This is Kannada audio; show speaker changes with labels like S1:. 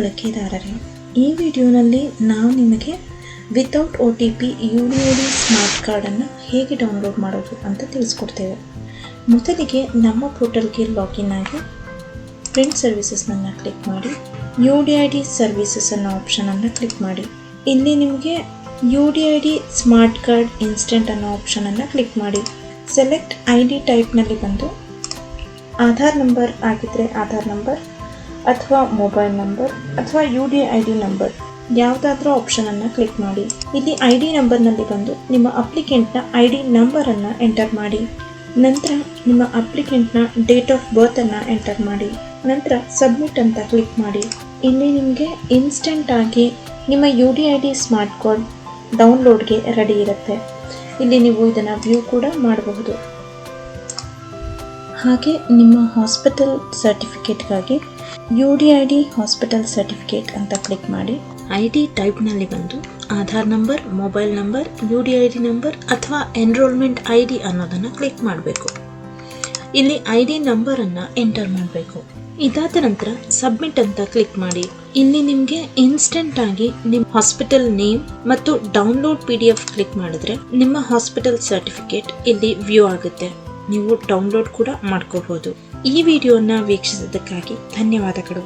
S1: ಬಳಕೆದಾರರೇ, ಈ ವಿಡಿಯೋನಲ್ಲಿ ನಾವು ನಿಮಗೆ ವಿತೌಟ್ OTP UDID ಸ್ಮಾರ್ಟ್ ಕಾರ್ಡನ್ನು ಹೇಗೆ ಡೌನ್ಲೋಡ್ ಮಾಡೋದು ಅಂತ ತಿಳಿಸ್ಕೊಡ್ತೇವೆ. ಮೊದಲಿಗೆ ನಮ್ಮ ಪೋರ್ಟಲ್ಗೆ ಲಾಗಿನ್ ಆಗಿ ಪ್ರಿಂಟ್ ಸರ್ವಿಸಸ್ನನ್ನು ಕ್ಲಿಕ್ ಮಾಡಿ UDID ಸರ್ವಿಸಸ್ ಅನ್ನೋ ಆಪ್ಷನನ್ನು ಕ್ಲಿಕ್ ಮಾಡಿ. ಇಲ್ಲಿ ನಿಮಗೆ UDID ಸ್ಮಾರ್ಟ್ ಕಾರ್ಡ್ ಇನ್ಸ್ಟೆಂಟ್ ಅನ್ನೋ ಆಪ್ಷನನ್ನು ಕ್ಲಿಕ್ ಮಾಡಿ. ಸೆಲೆಕ್ಟ್ ID ಟೈಪ್ನಲ್ಲಿ ಬಂದು ಆಧಾರ್ ನಂಬರ್ ಆಗಿದ್ದರೆ ಆಧಾರ್ ನಂಬರ್ ಅಥವಾ ಮೊಬೈಲ್ ನಂಬರ್ ಅಥವಾ UDID ನಂಬರ್ ಯಾವುದಾದ್ರೂ ಆಪ್ಷನನ್ನು ಕ್ಲಿಕ್ ಮಾಡಿ. ಇಲ್ಲಿ ID ನಂಬರ್ನಲ್ಲಿ ಬಂದು ನಿಮ್ಮ ಅಪ್ಲಿಕೆಂಟ್ನ ID ನಂಬರನ್ನು ಎಂಟರ್ ಮಾಡಿ. ನಂತರ ನಿಮ್ಮ ಅಪ್ಲಿಕೆಂಟ್ನ ಡೇಟ್ ಆಫ್ ಬರ್ತನ್ನು ಎಂಟರ್ ಮಾಡಿ. ನಂತರ ಸಬ್ಮಿಟ್ ಅಂತ ಕ್ಲಿಕ್ ಮಾಡಿ. ಇಲ್ಲಿ ನಿಮಗೆ ಇನ್ಸ್ಟೆಂಟ್ ಆಗಿ ನಿಮ್ಮ UDID ಸ್ಮಾರ್ಟ್ ಕಾರ್ಡ್ ಡೌನ್ಲೋಡ್ಗೆ ರೆಡಿ ಇರುತ್ತೆ. ಇಲ್ಲಿ ನೀವು ಇದನ್ನು ವ್ಯೂ ಕೂಡ ಮಾಡಬಹುದು. ಹಾಗೆ ನಿಮ್ಮ ಹಾಸ್ಪಿಟಲ್ ಸರ್ಟಿಫಿಕೇಟ್ಗಾಗಿ UDID ಹಾಸ್ಪಿಟಲ್ ಸರ್ಟಿಫಿಕೇಟ್ ಅಂತ ಕ್ಲಿಕ್ ಮಾಡಿ. ID ಟೈಪ್ನಲ್ಲಿ ಬಂದು Aadhaar number, mobile number, UDID number ಅಥವಾ ಎನ್ರೋಲ್ಮೆಂಟ್ ID ಅನ್ನೋದನ್ನು ಕ್ಲಿಕ್ ಮಾಡಬೇಕು. ಇಲ್ಲಿ ID ನಂಬರನ್ನು ಎಂಟರ್ ಮಾಡಬೇಕು. ಇದಾದ ನಂತರ ಸಬ್ಮಿಟ್ ಅಂತ ಕ್ಲಿಕ್ ಮಾಡಿ. ಇಲ್ಲಿ ನಿಮಗೆ ಇನ್ಸ್ಟೆಂಟ್ ಆಗಿ ನಿಮ್ಮ ಹಾಸ್ಪಿಟಲ್ ನೇಮ್ ಮತ್ತು ಡೌನ್ಲೋಡ್ PDF ಕ್ಲಿಕ್ ಮಾಡಿದ್ರೆ ನಿಮ್ಮ ಹಾಸ್ಪಿಟಲ್ ಸರ್ಟಿಫಿಕೇಟ್ ಇಲ್ಲಿ ವ್ಯೂ ಆಗುತ್ತೆ. ನೀವು ಡೌನ್ಲೋಡ್ ಕೂಡ ಮಾಡ್ಕೋಬಹುದು. ಈ ವಿಡಿಯೋನ ವೀಕ್ಷಿಸಿದ್ದಕ್ಕಾಗಿ ಧನ್ಯವಾದಗಳು.